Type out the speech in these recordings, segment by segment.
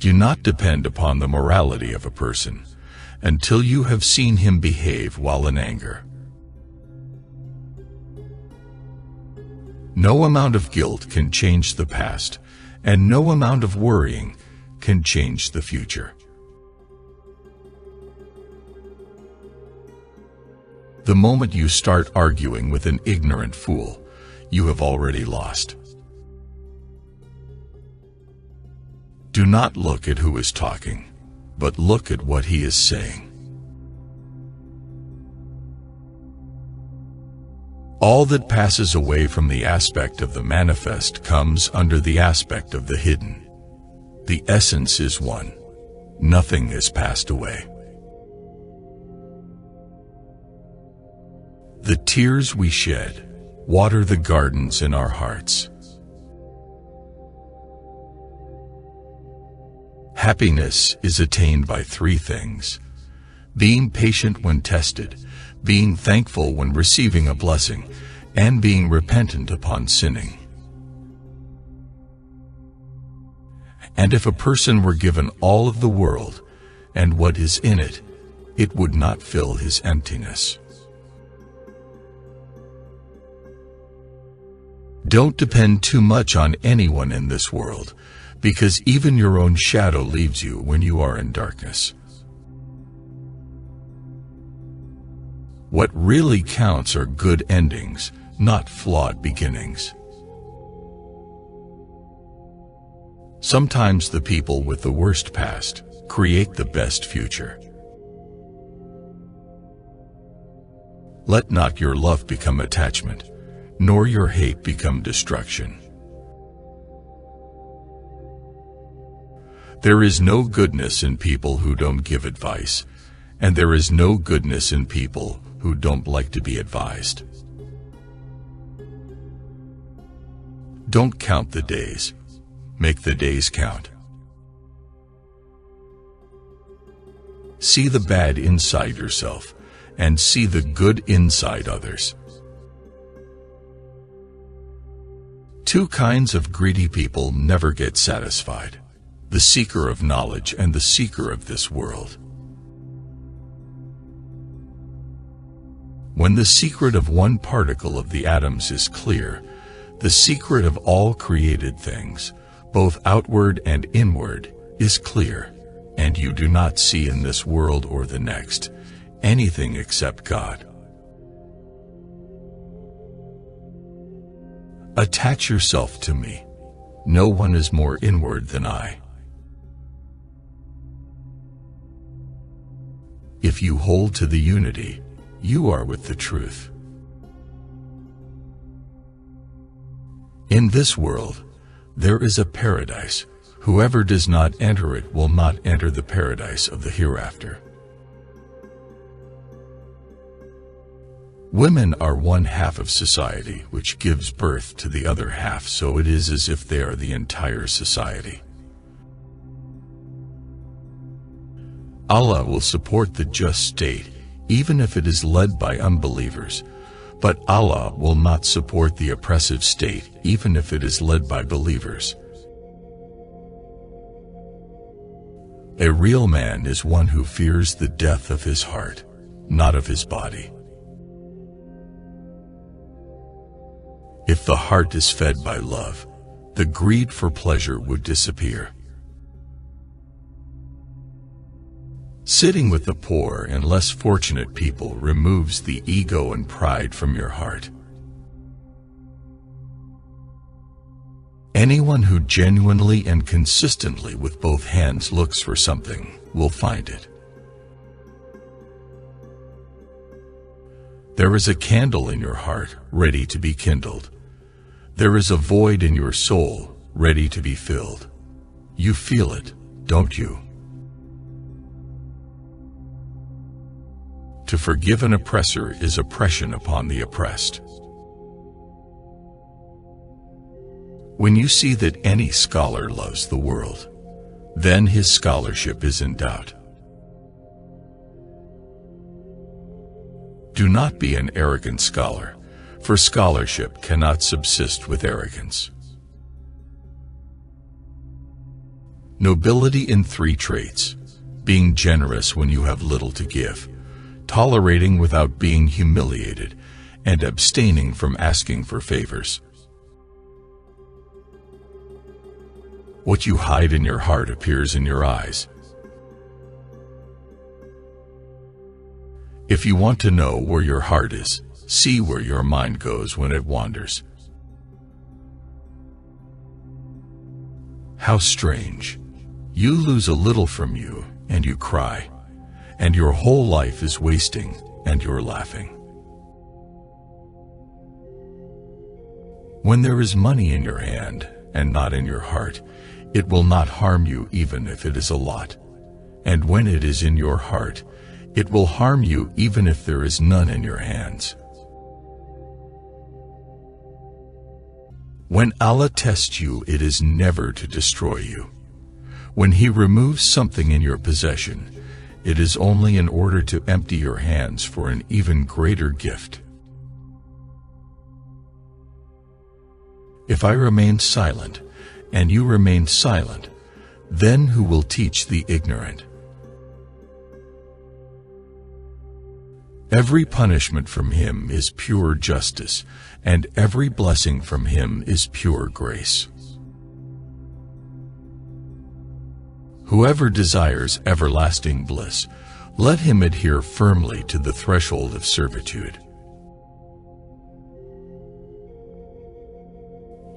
Do not depend upon the morality of a person until you have seen him behave while in anger. No amount of guilt can change the past, and no amount of worrying can change the future. The moment you start arguing with an ignorant fool, you have already lost. Do not look at who is talking, but look at what he is saying. All that passes away from the aspect of the manifest comes under the aspect of the hidden. The essence is one. Nothing has passed away. The tears we shed water the gardens in our hearts. Happiness is attained by three things: being patient when tested, being thankful when receiving a blessing, and being repentant upon sinning. And if a person were given all of the world and what is in it, it would not fill his emptiness. Don't depend too much on anyone in this world, because even your own shadow leaves you when you are in darkness. What really counts are good endings, not flawed beginnings. Sometimes the people with the worst past create the best future. Let not your love become attachment, nor your hate become destruction. There is no goodness in people who don't give advice, and there is no goodness in people who don't like to be advised. Don't count the days. Make the days count. See the bad inside yourself, and see the good inside others. Two kinds of greedy people never get satisfied: the seeker of knowledge and the seeker of this world. When the secret of one particle of the atoms is clear, the secret of all created things, both outward and inward, is clear, and you do not see in this world or the next anything except God. Attach yourself to me. No one is more inward than I. If you hold to the unity, you are with the truth. In this world, there is a paradise. Whoever does not enter it will not enter the paradise of the hereafter. Women are one half of society, which gives birth to the other half, so it is as if they are the entire society. Allah will support the just state, even if it is led by unbelievers, but Allah will not support the oppressive state, even if it is led by believers. A real man is one who fears the death of his heart, not of his body. If the heart is fed by love, the greed for pleasure would disappear. Sitting with the poor and less fortunate people removes the ego and pride from your heart. Anyone who genuinely and consistently with both hands looks for something will find it. There is a candle in your heart ready to be kindled. There is a void in your soul ready to be filled. You feel it, don't you? To forgive an oppressor is oppression upon the oppressed. When you see that any scholar loves the world, then his scholarship is in doubt. Do not be an arrogant scholar, for scholarship cannot subsist with arrogance. Nobility in 3 traits: being generous when you have little to give, tolerating without being humiliated, and abstaining from asking for favors. What you hide in your heart appears in your eyes. If you want to know where your heart is, see where your mind goes when it wanders. How strange! You lose a little from you, and you cry, and your whole life is wasting, and you're laughing. When there is money in your hand, and not in your heart, it will not harm you even if it is a lot. And when it is in your heart, it will harm you even if there is none in your hands. When Allah tests you, it is never to destroy you. When He removes something in your possession, it is only in order to empty your hands for an even greater gift. If I remain silent, and you remain silent, then who will teach the ignorant? Every punishment from Him is pure justice, and every blessing from Him is pure grace. Whoever desires everlasting bliss, let him adhere firmly to the threshold of servitude.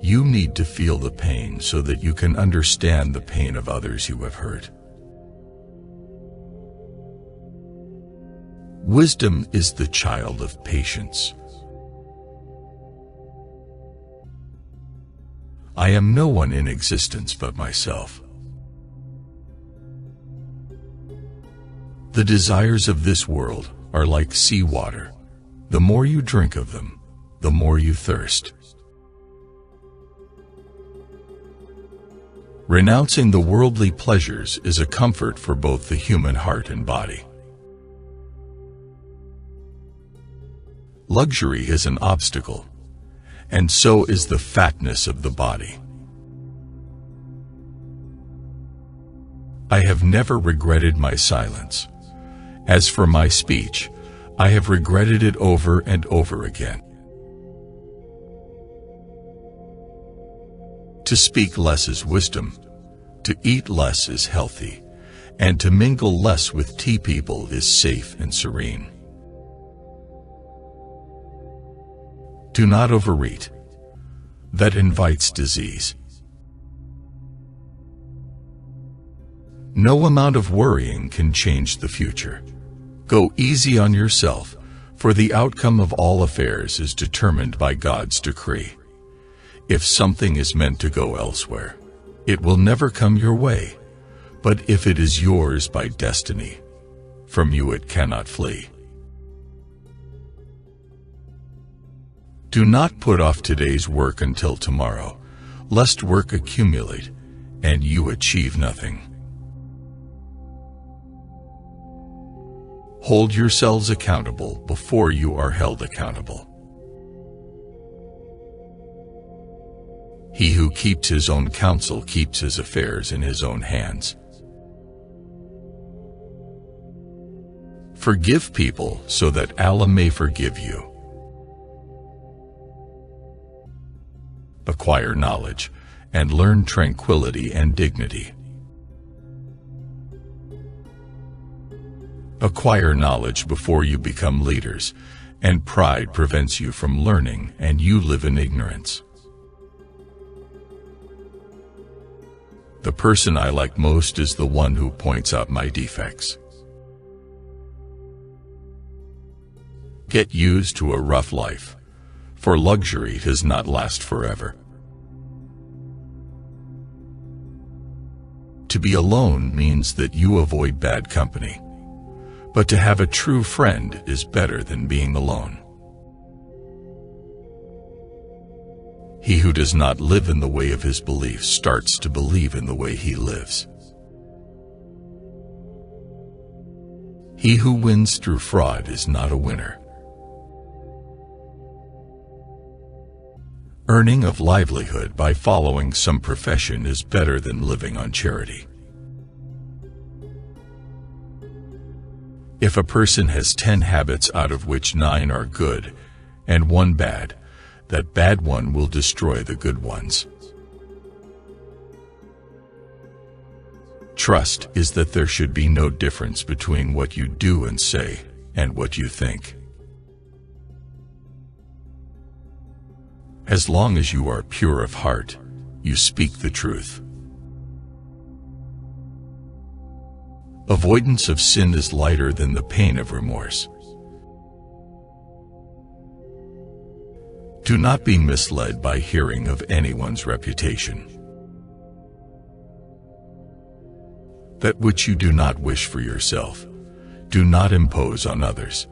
You need to feel the pain so that you can understand the pain of others you have hurt. Wisdom is the child of patience. I am no one in existence but myself. The desires of this world are like seawater. The more you drink of them, the more you thirst. Renouncing the worldly pleasures is a comfort for both the human heart and body. Luxury is an obstacle, and so is the fatness of the body. I have never regretted my silence. As for my speech, I have regretted it over and over again. To speak less is wisdom, to eat less is healthy, and to mingle less with tea people is safe and serene. Do not overeat. That invites disease. No amount of worrying can change the future. Go easy on yourself, for the outcome of all affairs is determined by God's decree. If something is meant to go elsewhere, it will never come your way, but if it is yours by destiny, from you it cannot flee. Do not put off today's work until tomorrow, lest work accumulate and you achieve nothing. Hold yourselves accountable before you are held accountable. He who keeps his own counsel keeps his affairs in his own hands. Forgive people so that Allah may forgive you. Acquire knowledge and learn tranquility and dignity. Acquire knowledge before you become leaders, and pride prevents you from learning, and you live in ignorance. The person I like most is the one who points out my defects. Get used to a rough life, for luxury does not last forever. To be alone means that you avoid bad company. But to have a true friend is better than being alone. He who does not live in the way of his beliefs starts to believe in the way he lives. He who wins through fraud is not a winner. Earning of livelihood by following some profession is better than living on charity. If a person has 10 habits out of which 9 are good and 1 bad, that bad one will destroy the good ones. Trust is that there should be no difference between what you do and say and what you think. As long as you are pure of heart, you speak the truth. Avoidance of sin is lighter than the pain of remorse. Do not be misled by hearing of anyone's reputation. That which you do not wish for yourself, do not impose on others.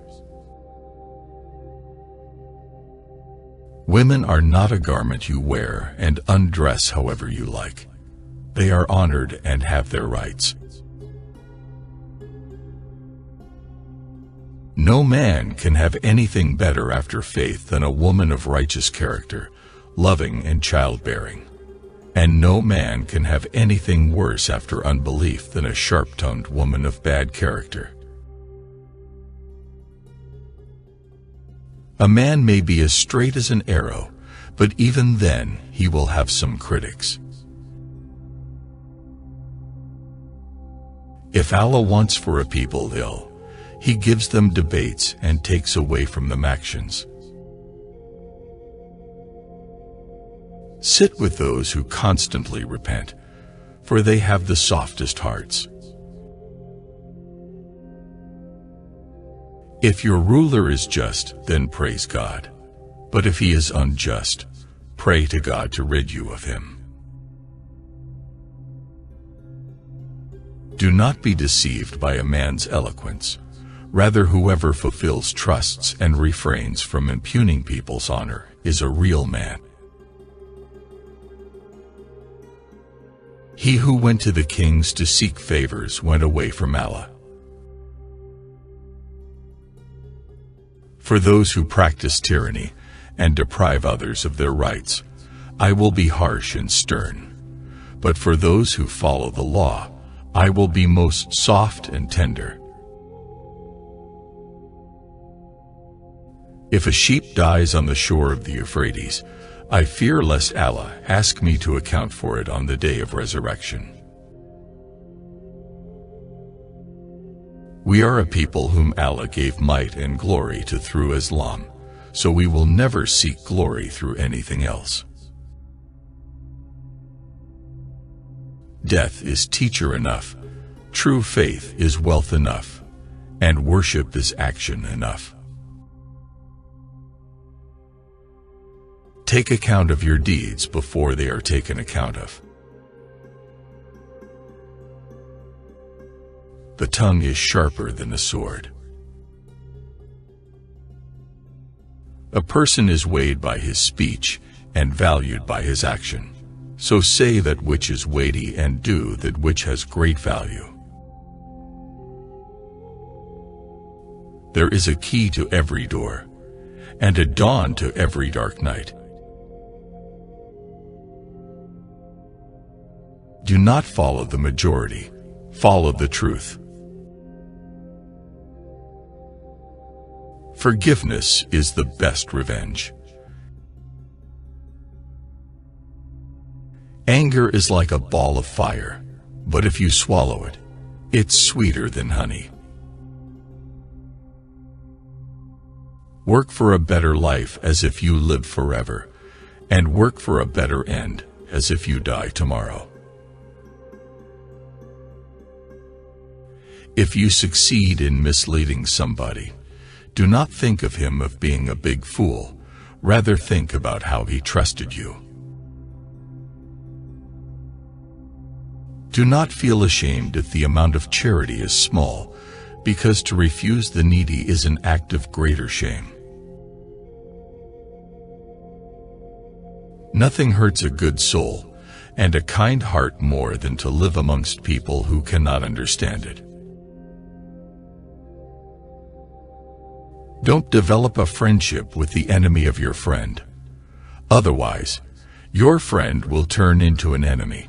Women are not a garment you wear and undress however you like. They are honored and have their rights. No man can have anything better after faith than a woman of righteous character, loving and childbearing. And no man can have anything worse after unbelief than a sharp-tongued woman of bad character. A man may be as straight as an arrow, but even then he will have some critics. If Allah wants for a people ill, He gives them debates and takes away from them actions. Sit with those who constantly repent, for they have the softest hearts. If your ruler is just, then praise God. But if he is unjust, pray to God to rid you of him. Do not be deceived by a man's eloquence. Rather, whoever fulfills trusts and refrains from impugning people's honor is a real man. He who went to the kings to seek favors went away from Allah. For those who practice tyranny and deprive others of their rights, I will be harsh and stern. But for those who follow the law, I will be most soft and tender. If a sheep dies on the shore of the Euphrates, I fear lest Allah ask me to account for it on the day of resurrection. We are a people whom Allah gave might and glory to through Islam, so we will never seek glory through anything else. Death is teacher enough, true faith is wealth enough, and worship is action enough. Take account of your deeds before they are taken account of. The tongue is sharper than a sword. A person is weighed by his speech and valued by his action. So say that which is weighty and do that which has great value. There is a key to every door, and a dawn to every dark night. Do not follow the majority, follow the truth. Forgiveness is the best revenge. Anger is like a ball of fire, but if you swallow it, it's sweeter than honey. Work for a better life as if you live forever, and work for a better end as if you die tomorrow. If you succeed in misleading somebody, do not think of him as being a big fool. Rather think about how he trusted you. Do not feel ashamed if the amount of charity is small, because to refuse the needy is an act of greater shame. Nothing hurts a good soul and a kind heart more than to live amongst people who cannot understand it. Don't develop a friendship with the enemy of your friend. Otherwise, your friend will turn into an enemy.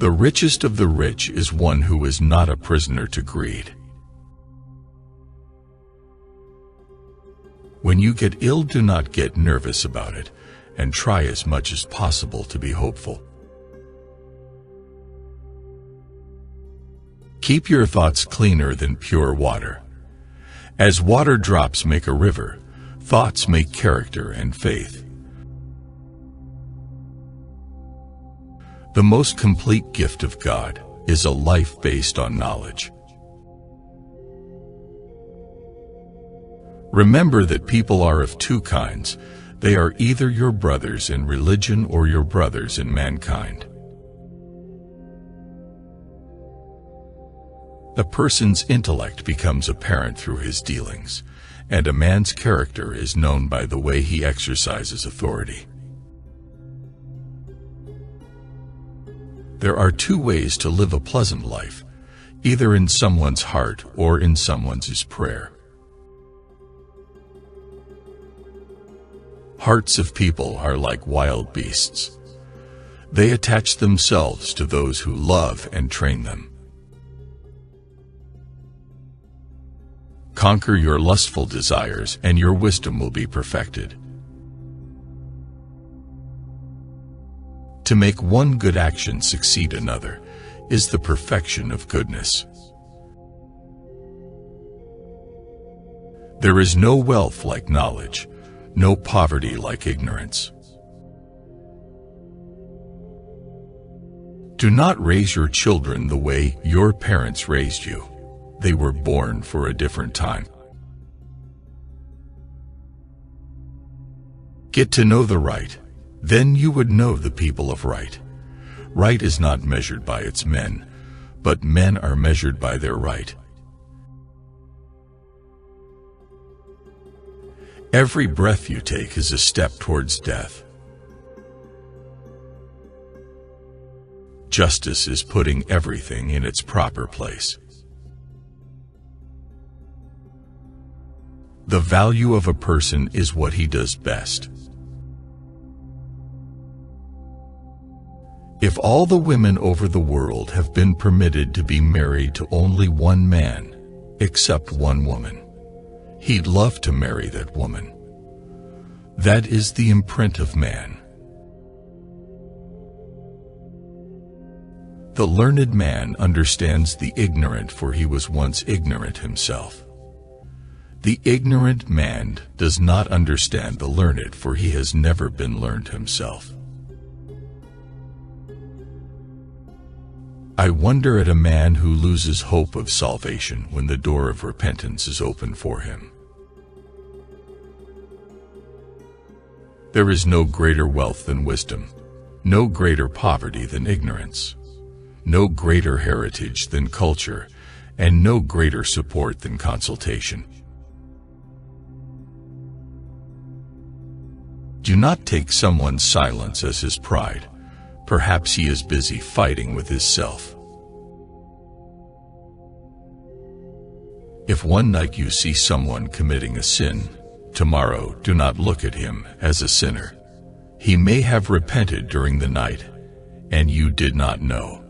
The richest of the rich is one who is not a prisoner to greed. When you get ill, do not get nervous about it, and try as much as possible to be hopeful. Keep your thoughts cleaner than pure water. As water drops make a river, thoughts make character and faith. The most complete gift of God is a life based on knowledge. Remember that people are of two kinds. They are either your brothers in religion or your brothers in mankind. A person's intellect becomes apparent through his dealings, and a man's character is known by the way he exercises authority. There are two ways to live a pleasant life, either in someone's heart or in someone's prayer. Hearts of people are like wild beasts. They attach themselves to those who love and train them. Conquer your lustful desires, and your wisdom will be perfected. To make one good action succeed another is the perfection of goodness. There is no wealth like knowledge, no poverty like ignorance. Do not raise your children the way your parents raised you. They were born for a different time. Get to know the right, then you would know the people of right. Right is not measured by its men, but men are measured by their right. Every breath you take is a step towards death. Justice is putting everything in its proper place. The value of a person is what he does best. If all the women over the world have been permitted to be married to only one man, except one woman, he'd love to marry that woman. That is the imprint of man. The learned man understands the ignorant, for he was once ignorant himself. The ignorant man does not understand the learned, for he has never been learned himself. I wonder at a man who loses hope of salvation when the door of repentance is open for him. There is no greater wealth than wisdom, no greater poverty than ignorance, no greater heritage than culture, and no greater support than consultation. Do not take someone's silence as his pride. Perhaps he is busy fighting with his self. If one night you see someone committing a sin, tomorrow do not look at him as a sinner. He may have repented during the night, and you did not know.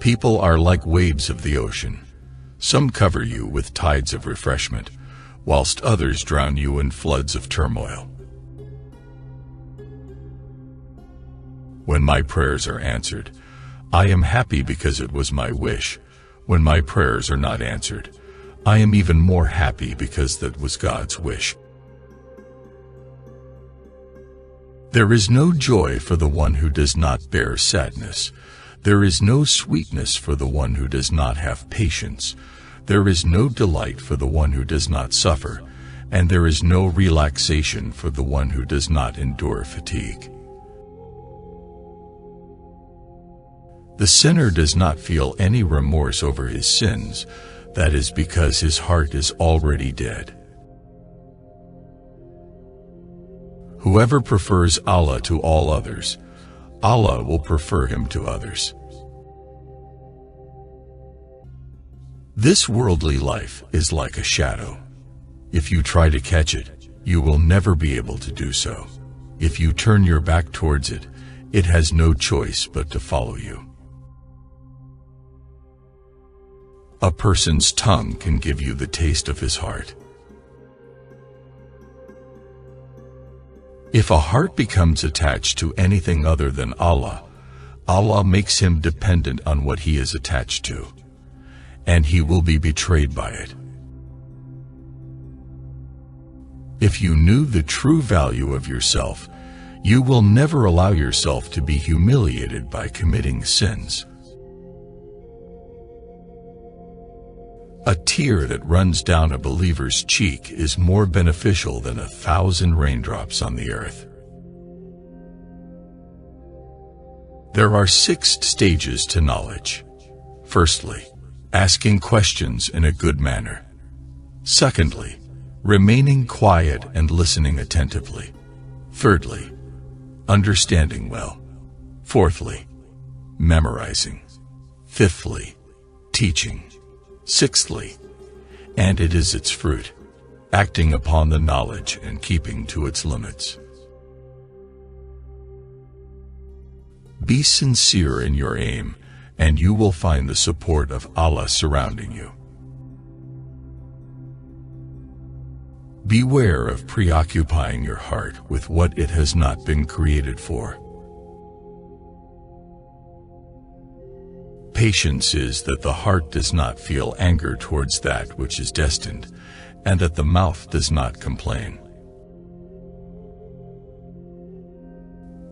People are like waves of the ocean. Some cover you with tides of refreshment, whilst others drown you in floods of turmoil. When my prayers are answered, I am happy because it was my wish. When my prayers are not answered, I am even more happy because that was God's wish. There is no joy for the one who does not bear sadness. There is no sweetness for the one who does not have patience. There is no delight for the one who does not suffer, and there is no relaxation for the one who does not endure fatigue. The sinner does not feel any remorse over his sins. That is because his heart is already dead. Whoever prefers Allah to all others, Allah will prefer him to others. This worldly life is like a shadow. If you try to catch it, you will never be able to do so. If you turn your back towards it, it has no choice but to follow you. A person's tongue can give you the taste of his heart. If a heart becomes attached to anything other than Allah, Allah makes him dependent on what he is attached to, and he will be betrayed by it. If you knew the true value of yourself, you will never allow yourself to be humiliated by committing sins. A tear that runs down a believer's cheek is more beneficial than 1,000 raindrops on the earth. There are 6 stages to knowledge. Firstly, asking questions in a good manner. Secondly, remaining quiet and listening attentively. Thirdly, understanding well. Fourthly, memorizing. Fifthly, teaching. Sixthly, and it is its fruit, acting upon the knowledge and keeping to its limits. Be sincere in your aim, and you will find the support of Allah surrounding you. Beware of preoccupying your heart with what it has not been created for. Patience is that the heart does not feel anger towards that which is destined, and that the mouth does not complain.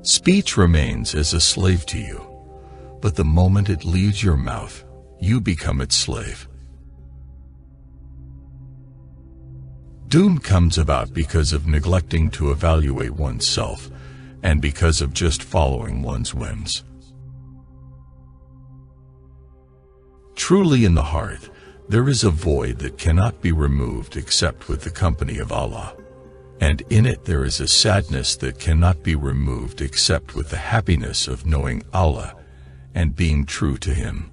Speech remains as a slave to you, but the moment it leaves your mouth, you become its slave. Doom comes about because of neglecting to evaluate oneself, and because of just following one's whims. Truly in the heart, there is a void that cannot be removed except with the company of Allah, and in it there is a sadness that cannot be removed except with the happiness of knowing Allah and being true to Him.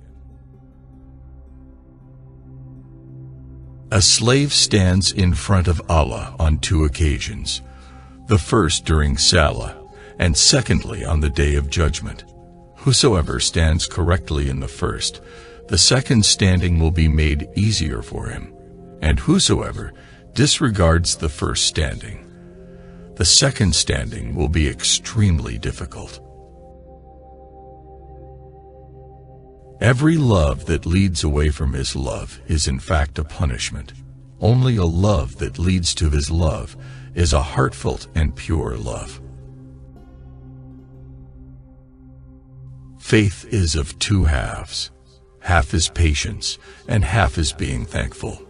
A slave stands in front of Allah on 2 occasions, the first during Salah, and secondly on the Day of Judgment. Whosoever stands correctly in the first, the second standing will be made easier for him, and whosoever disregards the first standing, the second standing will be extremely difficult. Every love that leads away from His love is in fact a punishment. Only a love that leads to His love is a heartfelt and pure love. Faith is of 2 halves. Half is patience, and half is being thankful.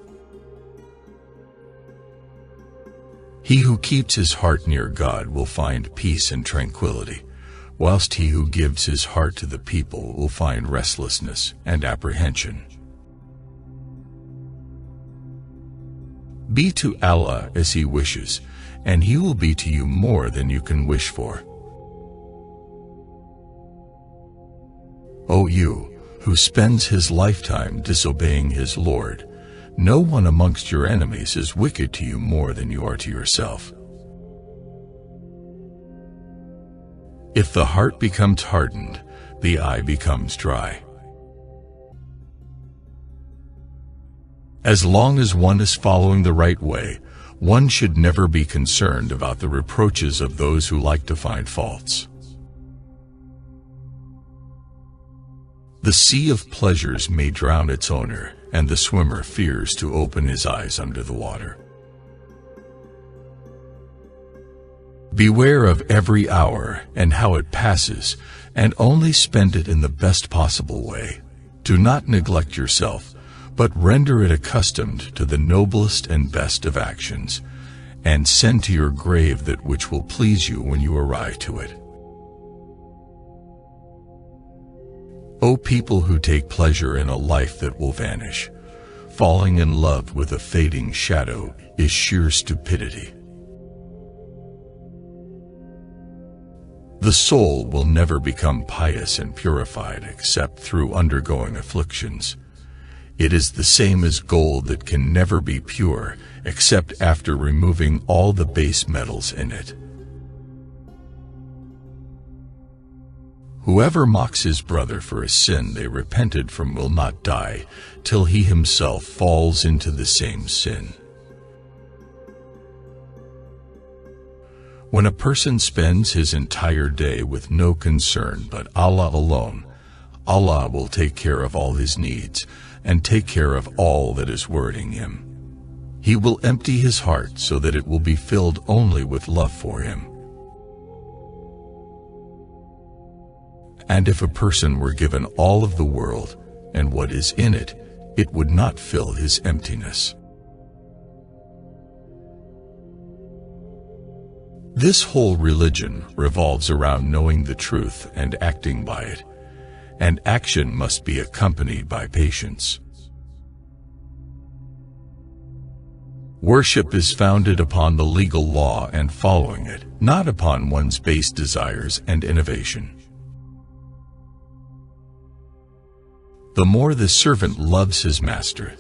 He who keeps his heart near God will find peace and tranquility, whilst he who gives his heart to the people will find restlessness and apprehension. Be to Allah as He wishes, and He will be to you more than you can wish for. O you, who spends his lifetime disobeying his Lord, no one amongst your enemies is wicked to you more than you are to yourself. If the heart becomes hardened, the eye becomes dry. As long as one is following the right way, one should never be concerned about the reproaches of those who like to find faults. The sea of pleasures may drown its owner, and the swimmer fears to open his eyes under the water. Beware of every hour and how it passes, and only spend it in the best possible way. Do not neglect yourself, but render it accustomed to the noblest and best of actions, and send to your grave that which will please you when you arrive to it. O people who take pleasure in a life that will vanish, falling in love with a fading shadow is sheer stupidity. The soul will never become pious and purified except through undergoing afflictions. It is the same as gold that can never be pure except after removing all the base metals in it. Whoever mocks his brother for a sin they repented from will not die, till he himself falls into the same sin. When a person spends his entire day with no concern but Allah alone, Allah will take care of all his needs and take care of all that is worrying him. He will empty his heart so that it will be filled only with love for him. And if a person were given all of the world and what is in it, it would not fill his emptiness. This whole religion revolves around knowing the truth and acting by it, and action must be accompanied by patience. Worship is founded upon the legal law and following it, not upon one's base desires and innovation. The more the servant loves his master,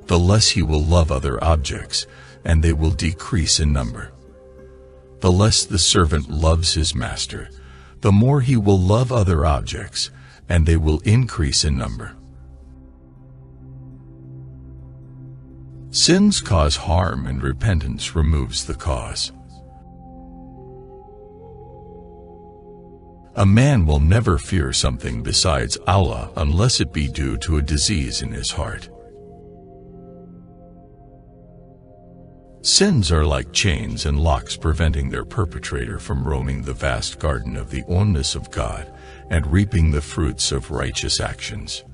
the less he will love other objects, and they will decrease in number. The less the servant loves his master, the more he will love other objects, and they will increase in number. Sins cause harm and repentance removes the cause. A man will never fear something besides Allah unless it be due to a disease in his heart. Sins are like chains and locks preventing their perpetrator from roaming the vast garden of the oneness of God and reaping the fruits of righteous actions.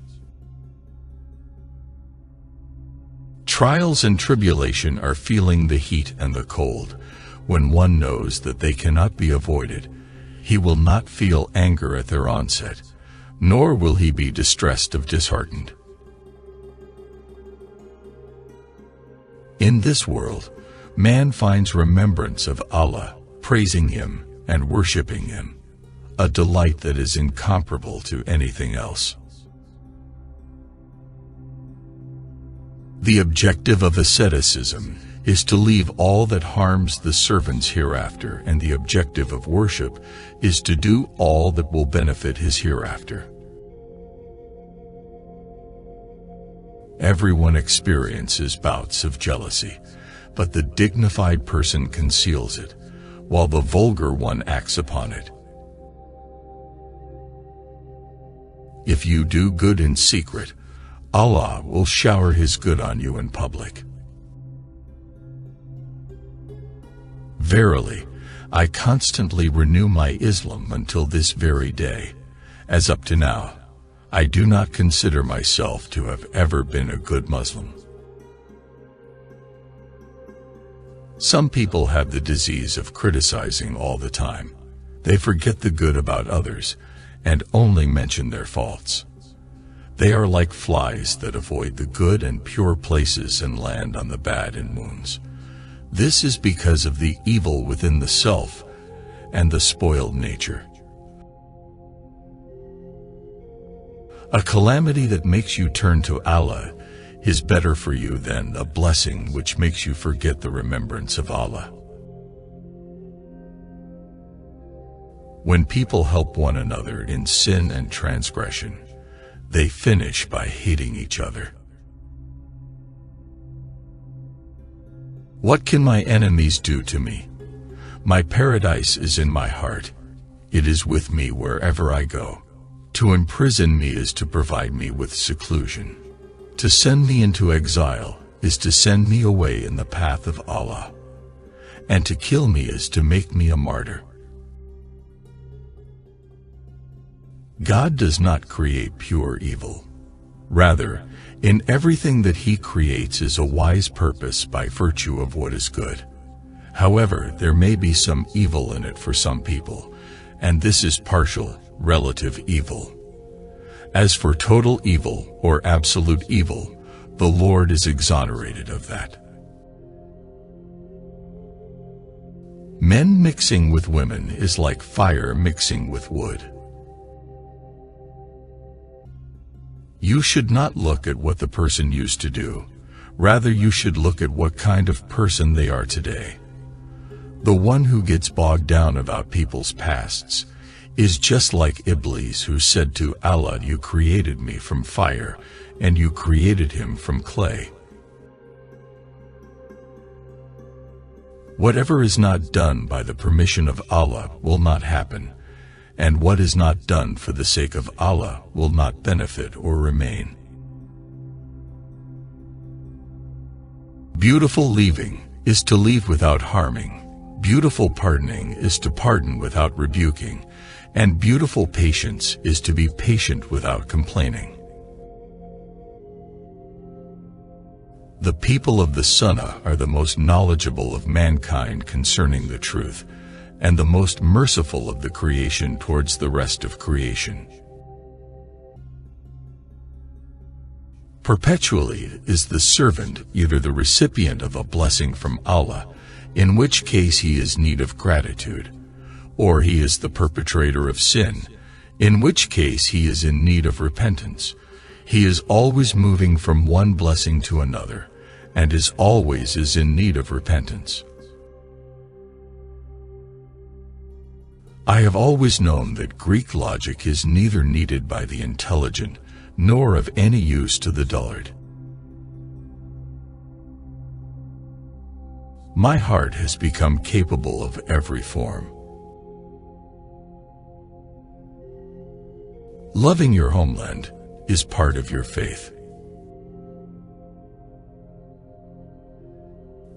Trials and tribulation are feeling the heat and the cold. When one knows that they cannot be avoided, he will not feel anger at their onset, nor will he be distressed or disheartened. In this world, man finds remembrance of Allah, praising Him and worshiping Him, a delight that is incomparable to anything else. The objective of asceticism is to leave all that harms the servants hereafter, and the objective of worship is to do all that will benefit his hereafter. Everyone experiences bouts of jealousy, but the dignified person conceals it, while the vulgar one acts upon it. If you do good in secret, Allah will shower His good on you in public. Verily, I constantly renew my Islam until this very day. As up to now, I do not consider myself to have ever been a good Muslim. Some people have the disease of criticizing all the time. They forget the good about others and only mention their faults. They are like flies that avoid the good and pure places and land on the bad and wounds. This is because of the evil within the self and the spoiled nature. A calamity that makes you turn to Allah is better for you than a blessing which makes you forget the remembrance of Allah. When people help one another in sin and transgression, they finish by hating each other. What can my enemies do to me? My paradise is in my heart. It is with me wherever I go. To imprison me is to provide me with seclusion. To send me into exile is to send me away in the path of Allah. And to kill me is to make me a martyr. God does not create pure evil. Rather, in everything that He creates is a wise purpose by virtue of what is good. However, there may be some evil in it for some people, and this is partial, relative evil. As for total evil or absolute evil, the Lord is exonerated of that. Men mixing with women is like fire mixing with wood. You should not look at what the person used to do. Rather, you should look at what kind of person they are today. The one who gets bogged down about people's pasts, is just like Iblis, who said to Allah, "You created me from fire, and you created him from clay." Whatever is not done by the permission of Allah will not happen, and what is not done for the sake of Allah will not benefit or remain. Beautiful leaving is to leave without harming. Beautiful pardoning is to pardon without rebuking, and beautiful patience is to be patient without complaining. The people of the Sunnah are the most knowledgeable of mankind concerning the truth, and the most merciful of the creation towards the rest of creation. Perpetually is the servant either the recipient of a blessing from Allah, in which case he is in need of gratitude, or he is the perpetrator of sin, in which case he is in need of repentance. He is always moving from one blessing to another, and is always in need of repentance. I have always known that Greek logic is neither needed by the intelligent, nor of any use to the dullard. My heart has become capable of every form. Loving your homeland is part of your faith.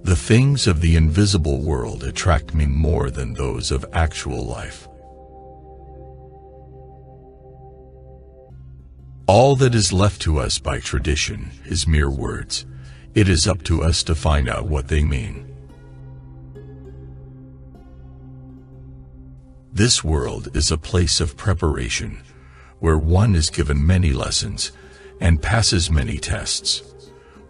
The things of the invisible world attract me more than those of actual life. All that is left to us by tradition is mere words. It is up to us to find out what they mean. This world is a place of preparation, where one is given many lessons and passes many tests.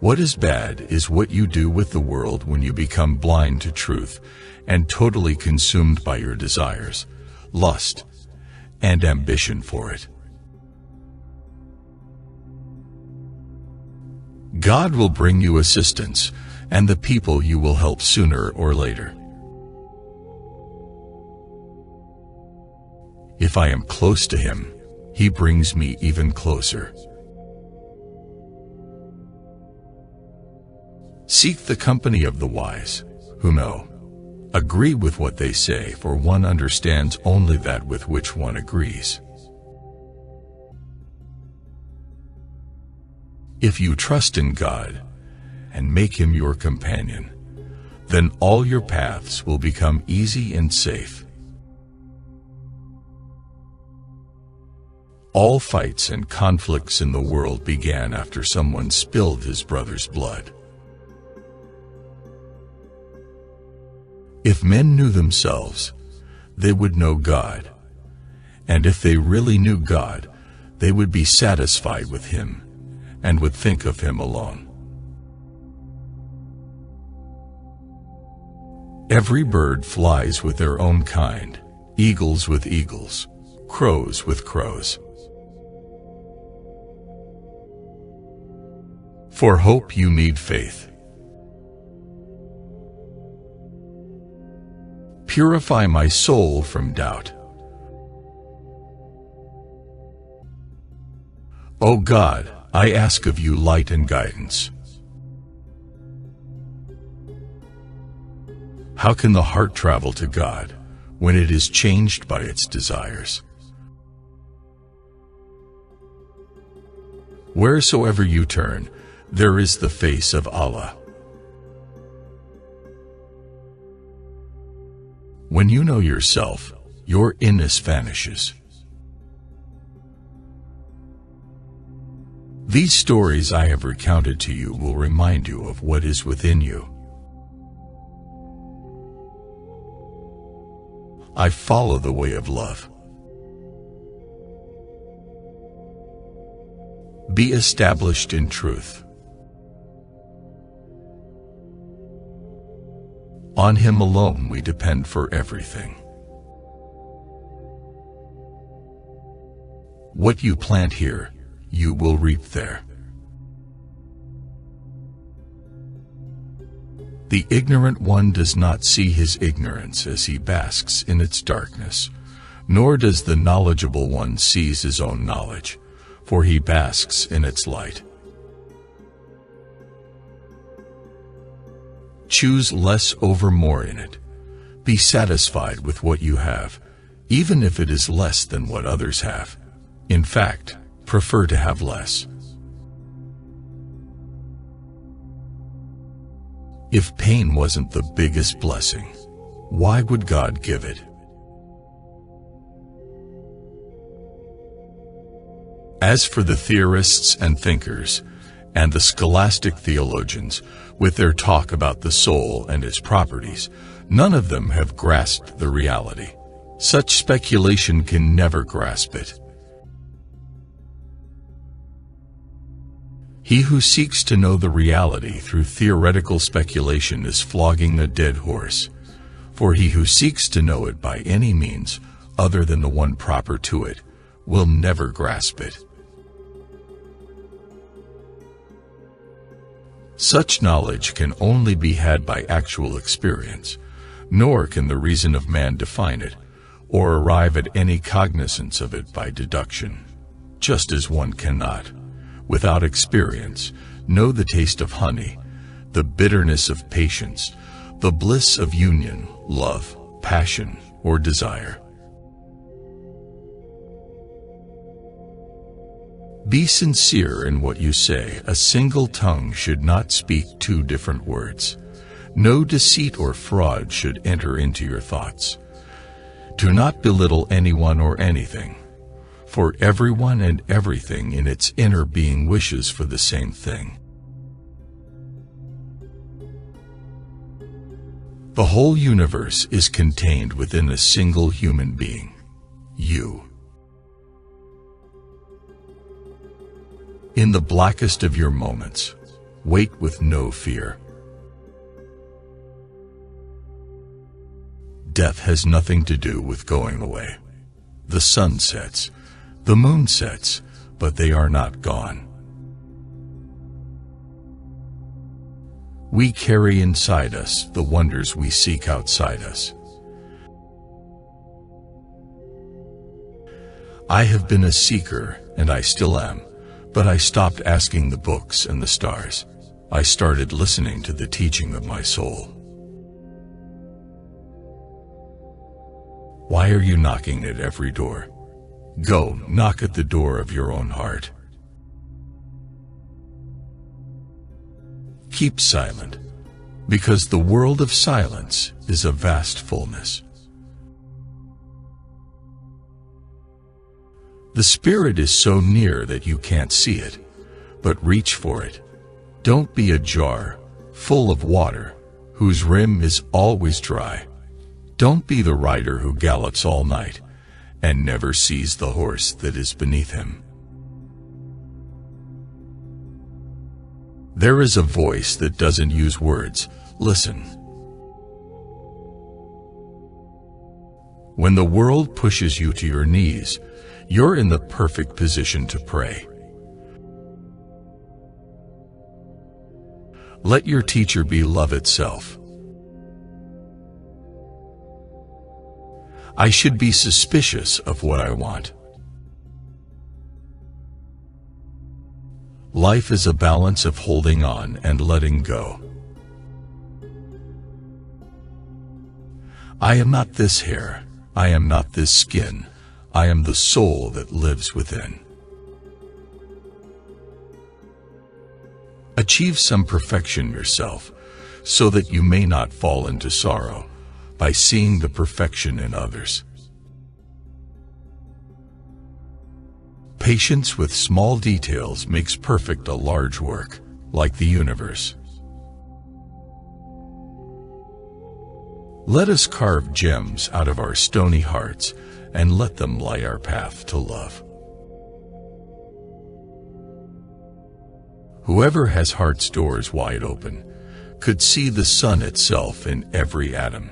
What is bad is what you do with the world when you become blind to truth and totally consumed by your desires, lust, and ambition for it. God will bring you assistance, and the people you will help sooner or later. If I am close to him, he brings me even closer. Seek the company of the wise, who know. Agree with what they say, for one understands only that with which one agrees. If you trust in God and make him your companion, then all your paths will become easy and safe. All fights and conflicts in the world began after someone spilled his brother's blood. If men knew themselves, they would know God, and if they really knew God, they would be satisfied with him and would think of him alone. Every bird flies with their own kind, eagles with eagles, crows with crows. For hope you need faith. Purify my soul from doubt. O God, I ask of you light and guidance. How can the heart travel to God when it is changed by its desires? Wheresoever you turn, there is the face of Allah. When you know yourself, your inness vanishes. These stories I have recounted to you will remind you of what is within you. I follow the way of love. Be established in truth. On him alone we depend for everything. What you plant here, you will reap there. The ignorant one does not see his ignorance as he basks in its darkness, nor does the knowledgeable one seize his own knowledge, for he basks in its light. Choose less over more in it. Be satisfied with what you have, even if it is less than what others have. In fact, prefer to have less. If pain wasn't the biggest blessing, why would God give it? As for the theorists and thinkers, and the scholastic theologians, with their talk about the soul and its properties, none of them have grasped the reality. Such speculation can never grasp it. He who seeks to know the reality through theoretical speculation is flogging a dead horse, for he who seeks to know it by any means other than the one proper to it will never grasp it. Such knowledge can only be had by actual experience, nor can the reason of man define it, or arrive at any cognizance of it by deduction, just as one cannot, without experience, know the taste of honey, the bitterness of patience, the bliss of union, love, passion, or desire. Be sincere in what you say. A single tongue should not speak two different words. No deceit or fraud should enter into your thoughts. Do not belittle anyone or anything, for everyone and everything in its inner being wishes for the same thing. The whole universe is contained within a single human being, you. In the blackest of your moments, wait with no fear. Death has nothing to do with going away. The sun sets, the moon sets, but they are not gone. We carry inside us the wonders we seek outside us. I have been a seeker, and I still am, but I stopped asking the books and the stars. I started listening to the teaching of my soul. Why are you knocking at every door? Go, knock at the door of your own heart. Keep silent, because the world of silence is a vast fullness. The Spirit is so near that you can't see it, but reach for it. Don't be a jar full of water whose rim is always dry. Don't be the rider who gallops all night and never sees the horse that is beneath him. There is a voice that doesn't use words. Listen. When the world pushes you to your knees, you're in the perfect position to pray. Let your teacher be love itself. I should be suspicious of what I want. Life is a balance of holding on and letting go. I am not this hair. I am not this skin. I am the soul that lives within. Achieve some perfection yourself, so that you may not fall into sorrow by seeing the perfection in others. Patience with small details makes perfect a large work, like the universe. Let us carve gems out of our stony hearts and let them light our path to love. Whoever has heart's doors wide open could see the sun itself in every atom.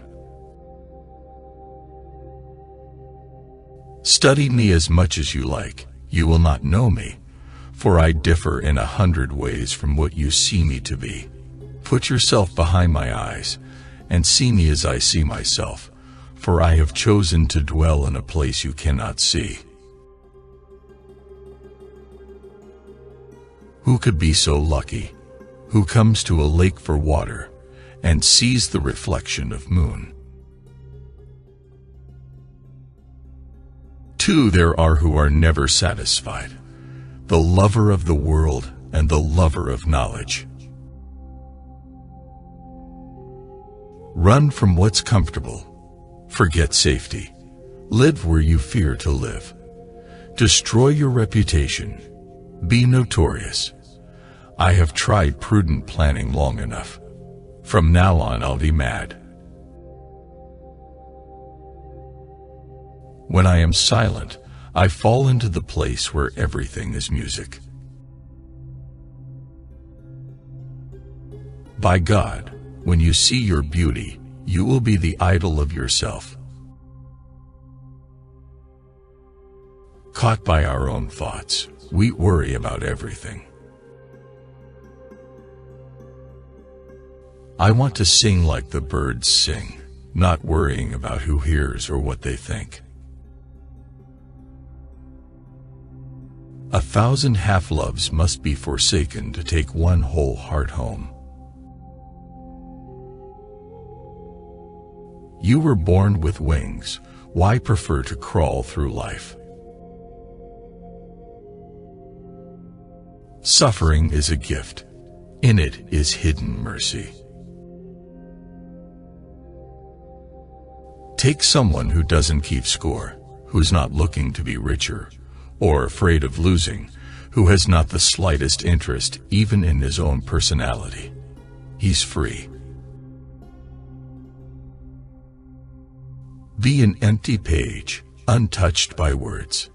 Study me as much as you like. You will not know me, for I differ in 100 ways from what you see me to be. Put yourself behind my eyes and see me as I see myself, for I have chosen to dwell in a place you cannot see. Who could be so lucky, who comes to a lake for water and sees the reflection of moon? Two there are who are never satisfied, the lover of the world and the lover of knowledge. Run from what's comfortable, forget safety, live where you fear to live. Destroy your reputation, be notorious. I have tried prudent planning long enough. From now on I'll be mad. When I am silent, I fall into the place where everything is music. By God, when you see your beauty, you will be the idol of yourself. Caught by our own thoughts, we worry about everything. I want to sing like the birds sing, not worrying about who hears or what they think. 1,000 half-loves must be forsaken to take one whole heart home. You were born with wings, why prefer to crawl through life? Suffering is a gift. In it is hidden mercy. Take someone who doesn't keep score, who's not looking to be richer, or afraid of losing, who has not the slightest interest even in his own personality. He's free. Be an empty page, untouched by words.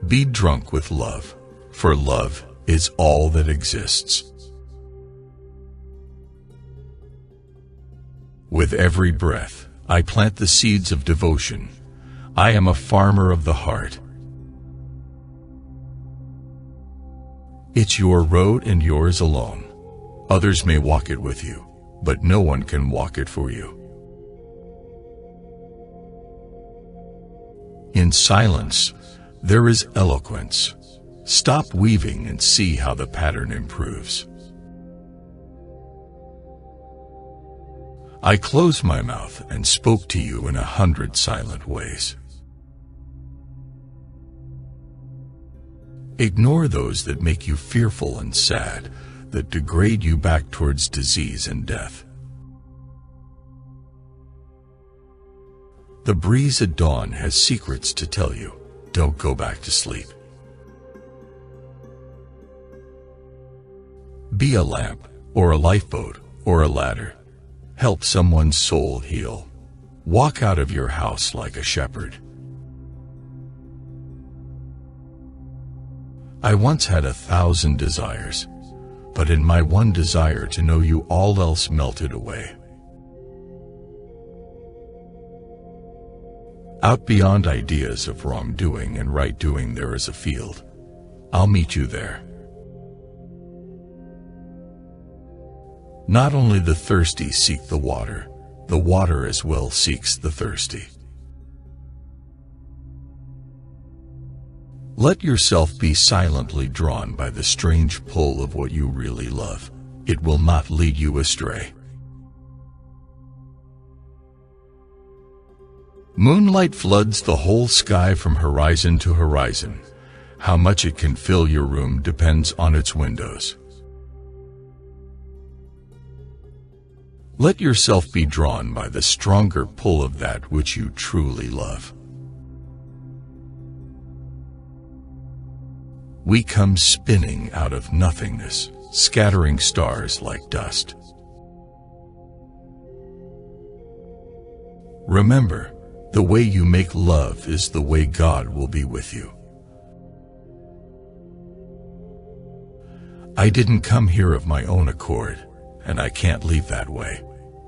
Be drunk with love, for love is all that exists. With every breath, I plant the seeds of devotion. I am a farmer of the heart. It's your road and yours alone. Others may walk it with you, but no one can walk it for you. In silence, there is eloquence. Stop weaving and see how the pattern improves. I closed my mouth and spoke to you in 100 silent ways. Ignore those that make you fearful and sad, that degrade you back towards disease and death. The breeze at dawn has secrets to tell you. Don't go back to sleep. Be a lamp, or a lifeboat, or a ladder. Help someone's soul heal. Walk out of your house like a shepherd. I once had 1,000 desires, but in my one desire to know you, all else melted away. Out beyond ideas of wrongdoing and right doing there is a field. I'll meet you there. Not only the thirsty seek the water as well seeks the thirsty. Let yourself be silently drawn by the strange pull of what you really love. It will not lead you astray. Moonlight floods the whole sky from horizon to horizon. How much it can fill your room depends on its windows. Let yourself be drawn by the stronger pull of that which you truly love. We come spinning out of nothingness, scattering stars like dust. Remember, the way you make love is the way God will be with you. I didn't come here of my own accord, and I can't leave that way.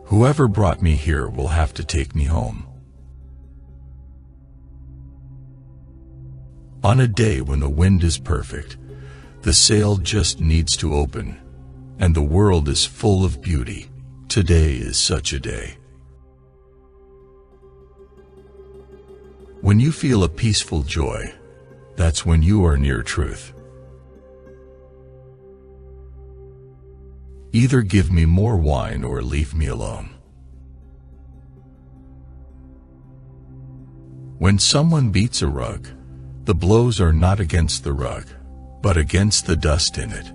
Whoever brought me here will have to take me home. On a day when the wind is perfect, the sail just needs to open, and the world is full of beauty. today is such a day. When you feel a peaceful joy, that's when you are near truth. Either give me more wine or leave me alone. When someone beats a rug, the blows are not against the rug, but against the dust in it.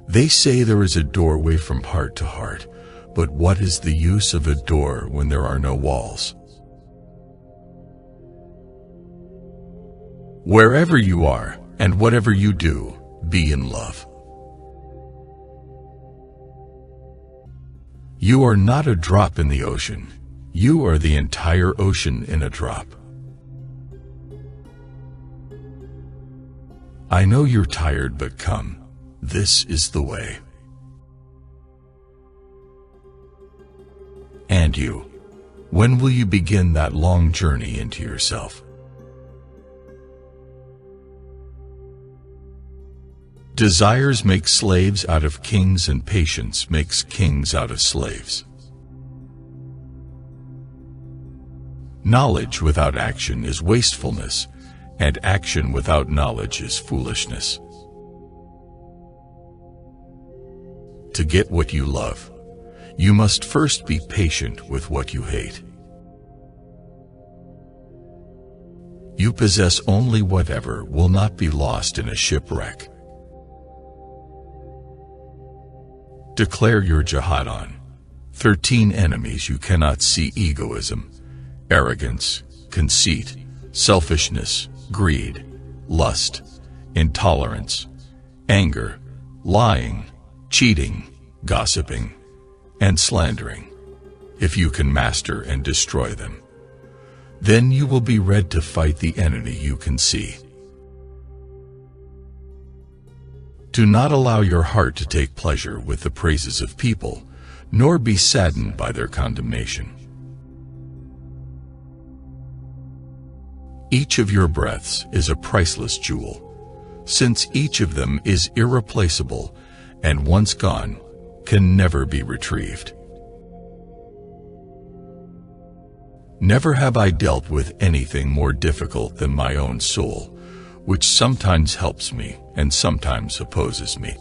They say there is a doorway from heart to heart, but what is the use of a door when there are no walls? Wherever you are and whatever you do, be in love. You are not a drop in the ocean. You are the entire ocean in a drop. I know you're tired, but come. This is the way. And you, when will you begin that long journey into yourself? Desires make slaves out of kings, and patience makes kings out of slaves. Knowledge without action is wastefulness, and action without knowledge is foolishness. To get what you love, you must first be patient with what you hate. You possess only whatever will not be lost in a shipwreck. Declare your jihad on 13 enemies you cannot see: egoism, arrogance, conceit, selfishness, greed, lust, intolerance, anger, lying, cheating, gossiping, and slandering. If you can master and destroy them, then you will be ready to fight the enemy you can see. Do not allow your heart to take pleasure with the praises of people, nor be saddened by their condemnation. Each of your breaths is a priceless jewel, since each of them is irreplaceable and once gone, can never be retrieved. Never have I dealt with anything more difficult than my own soul, which sometimes helps me and sometimes opposes me.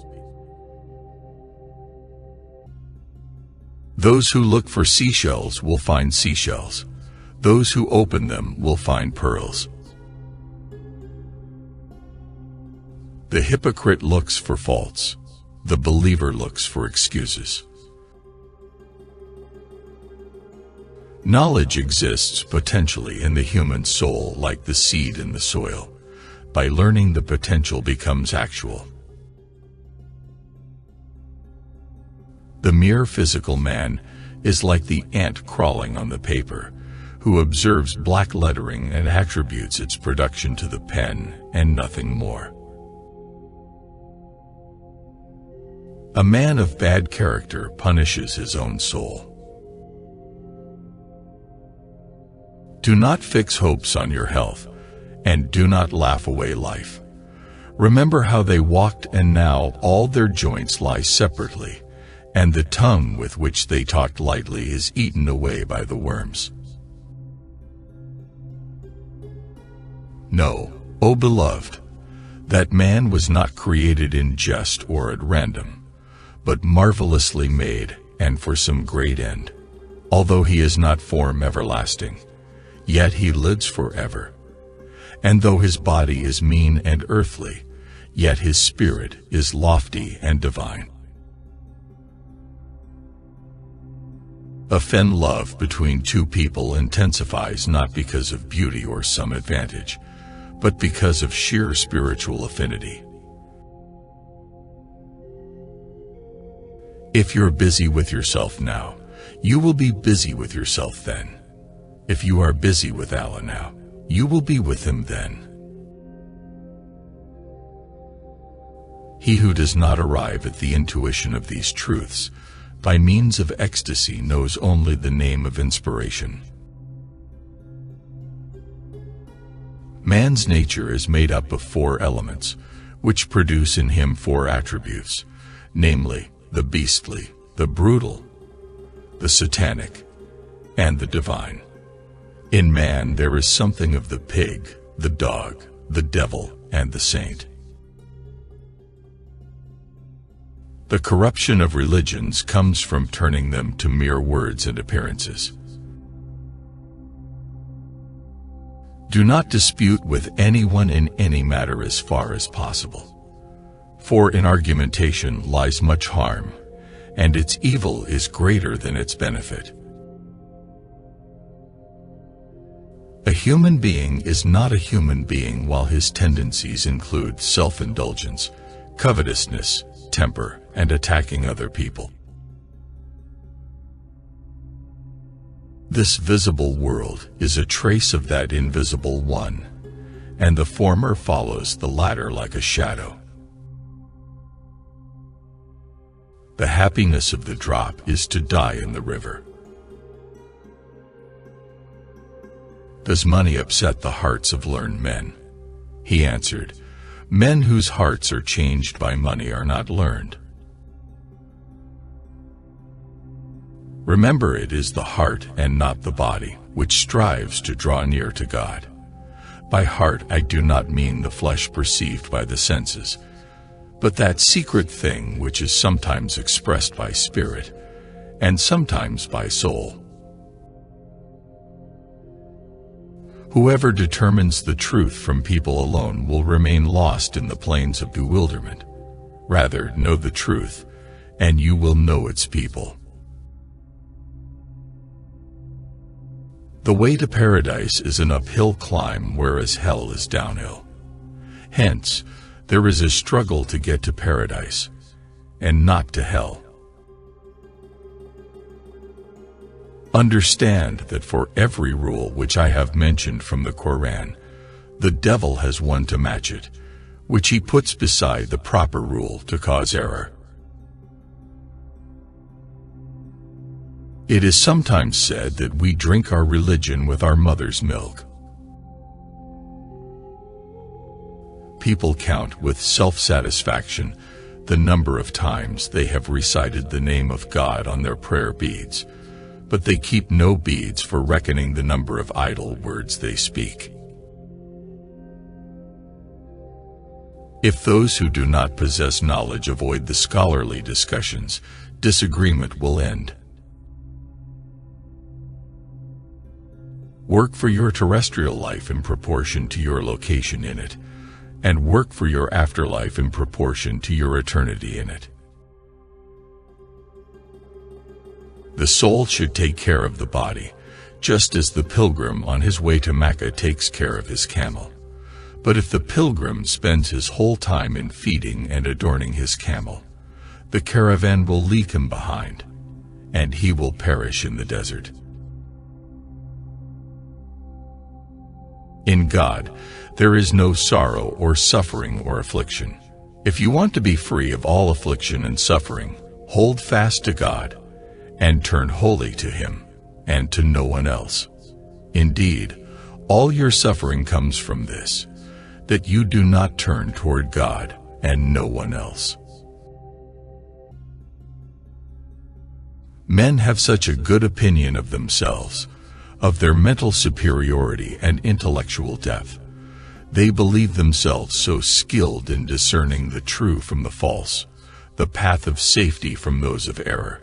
Those who look for seashells will find seashells. Those who open them will find pearls. The hypocrite looks for faults. The believer looks for excuses. Knowledge exists potentially in the human soul like the seed in the soil. By learning, the potential becomes actual. The mere physical man is like the ant crawling on the paper, who observes black lettering and attributes its production to the pen and nothing more. A man of bad character punishes his own soul. Do not fix hopes on your health, and do not laugh away life. Remember how they walked, and now all their joints lie separately, and the tongue with which they talked lightly is eaten away by the worms. No, O beloved, that man was not created in jest or at random, but marvelously made, and for some great end. Although he is not form everlasting, yet he lives forever. And though his body is mean and earthly, yet his spirit is lofty and divine. Offend love between two people intensifies not because of beauty or some advantage, but because of sheer spiritual affinity. If you're busy with yourself now, you will be busy with yourself then. If you are busy with Allah now, you will be with him then. He who does not arrive at the intuition of these truths by means of ecstasy knows only the name of inspiration. Man's nature is made up of 4 elements, which produce in him 4 attributes: namely the beastly, the brutal, the satanic, and the divine. In man there is something of the pig, the dog, the devil, and the saint. The corruption of religions comes from turning them to mere words and appearances. Do not dispute with anyone in any matter as far as possible, for in argumentation lies much harm, and its evil is greater than its benefit. A human being is not a human being while his tendencies include self-indulgence, covetousness, temper, and attacking other people. This visible world is a trace of that invisible one, and the former follows the latter like a shadow. The happiness of the drop is to die in the river. Does money upset the hearts of learned men? He answered, men whose hearts are changed by money are not learned. Remember, it is the heart and not the body which strives to draw near to God. By heart I do not mean the flesh perceived by the senses, but that secret thing which is sometimes expressed by spirit, and sometimes by soul. Whoever determines the truth from people alone will remain lost in the plains of bewilderment. Rather, know the truth, and you will know its people. The way to paradise is an uphill climb, whereas hell is downhill. Hence, there is a struggle to get to paradise, and not to hell. Understand that for every rule which I have mentioned from the Quran, the devil has one to match it, which he puts beside the proper rule to cause error. It is sometimes said that we drink our religion with our mother's milk. People count with self-satisfaction the number of times they have recited the name of God on their prayer beads, but they keep no beads for reckoning the number of idle words they speak. If those who do not possess knowledge avoid the scholarly discussions, disagreement will end. Work for your terrestrial life in proportion to your location in it, and work for your afterlife in proportion to your eternity in it. The soul should take care of the body, just as the pilgrim on his way to Mecca takes care of his camel. But if the pilgrim spends his whole time in feeding and adorning his camel, the caravan will leave him behind, and he will perish in the desert. In God, there is no sorrow or suffering or affliction. If you want to be free of all affliction and suffering, hold fast to God, and turn wholly to Him, and to no one else. Indeed, all your suffering comes from this, that you do not turn toward God and no one else. Men have such a good opinion of themselves, of their mental superiority and intellectual depth. They believe themselves so skilled in discerning the true from the false, the path of safety from those of error,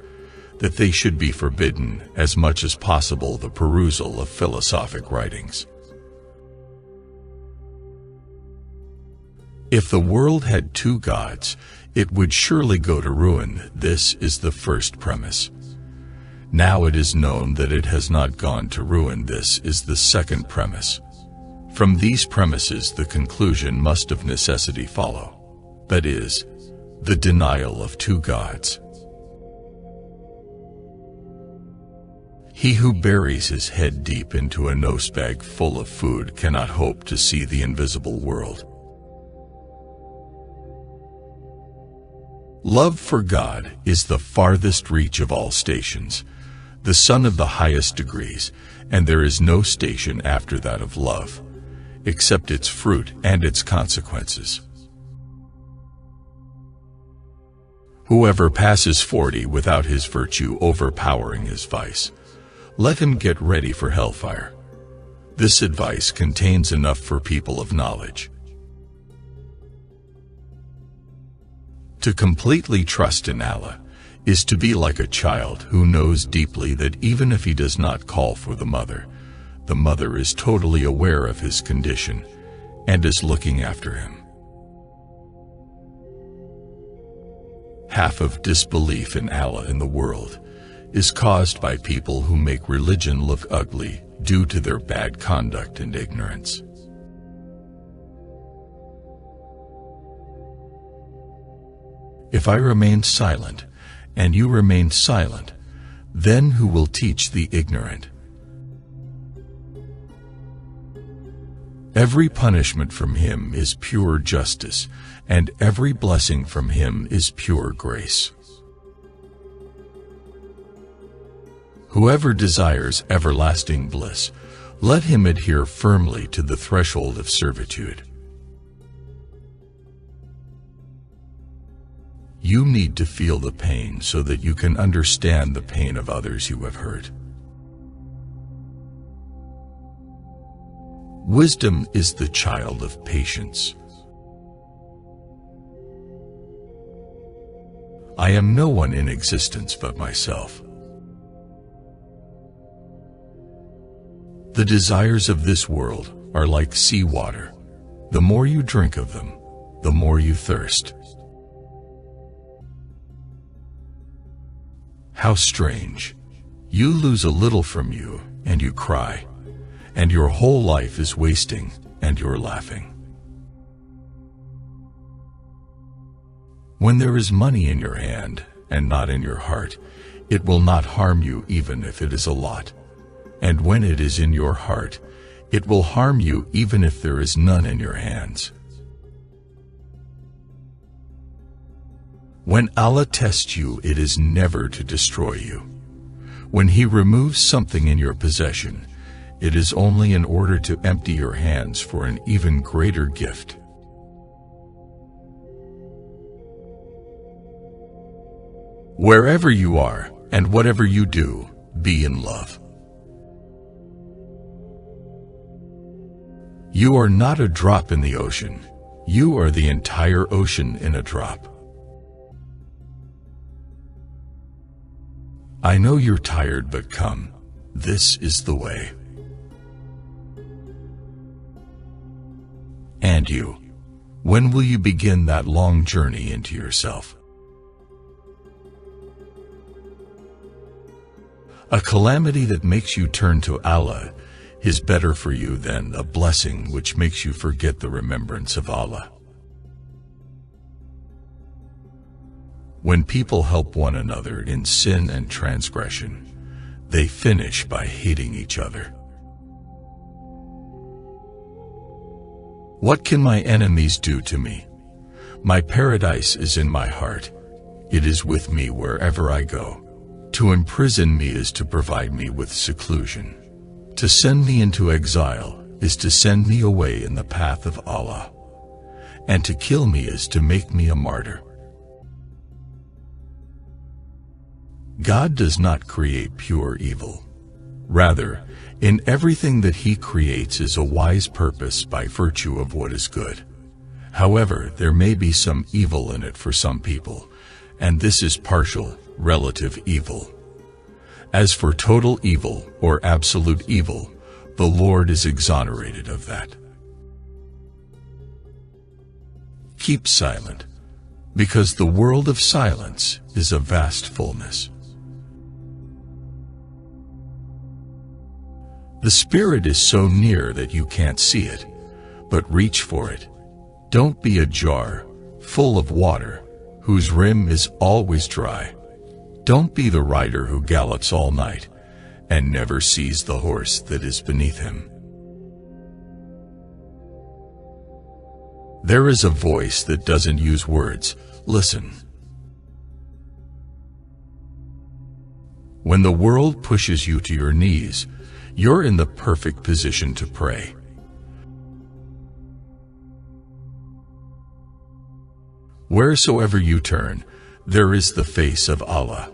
that they should be forbidden as much as possible the perusal of philosophic writings. If the world had two gods, it would surely go to ruin. This is the first premise. Now it is known that it has not gone to ruin. This is the second premise. From these premises the conclusion must of necessity follow, that is, the denial of two gods. He who buries his head deep into a nosebag full of food cannot hope to see the invisible world. Love for God is the farthest reach of all stations, the sun of the highest degrees, and there is no station after that of love, except its fruit and its consequences. Whoever passes 40 without his virtue overpowering his vice, let him get ready for hellfire. This advice contains enough for people of knowledge. To completely trust in Allah is to be like a child who knows deeply that even if he does not call for the mother is totally aware of his condition and is looking after him. Half of disbelief in Allah in the world is caused by people who make religion look ugly due to their bad conduct and ignorance. If I remain silent, and you remain silent, then who will teach the ignorant? Every punishment from him is pure justice, and every blessing from him is pure grace. Whoever desires everlasting bliss, let him adhere firmly to the threshold of servitude. You need to feel the pain so that you can understand the pain of others you have hurt. Wisdom is the child of patience. I am no one in existence but myself. The desires of this world are like seawater. The more you drink of them, the more you thirst. How strange! You lose a little from you, and you cry, and your whole life is wasting, and you're laughing. When there is money in your hand, and not in your heart, it will not harm you even if it is a lot. And when it is in your heart, it will harm you even if there is none in your hands. When Allah tests you, it is never to destroy you. When He removes something in your possession, it is only in order to empty your hands for an even greater gift. Wherever you are, and whatever you do, be in love. You are not a drop in the ocean. You are the entire ocean in a drop. I know you're tired, but come. This is the way. And you, when will you begin that long journey into yourself? A calamity that makes you turn to Allah is better for you than a blessing which makes you forget the remembrance of Allah. When people help one another in sin and transgression, they finish by hating each other. What can my enemies do to me? My paradise is in my heart. It is with me wherever I go. To imprison me is to provide me with seclusion. To send me into exile is to send me away in the path of Allah. And to kill me is to make me a martyr. God does not create pure evil. Rather, in everything that He creates is a wise purpose by virtue of what is good. However, there may be some evil in it for some people, and this is partial, relative evil. As for total evil or absolute evil, the Lord is exonerated of that. Keep silent, because the world of silence is a vast fullness. The Spirit is so near that you can't see it, but reach for it. Don't be a jar full of water whose rim is always dry. Don't be the rider who gallops all night and never sees the horse that is beneath him. There is a voice that doesn't use words. Listen. When the world pushes you to your knees, you're in the perfect position to pray. Wheresoever you turn, There is the face of Allah.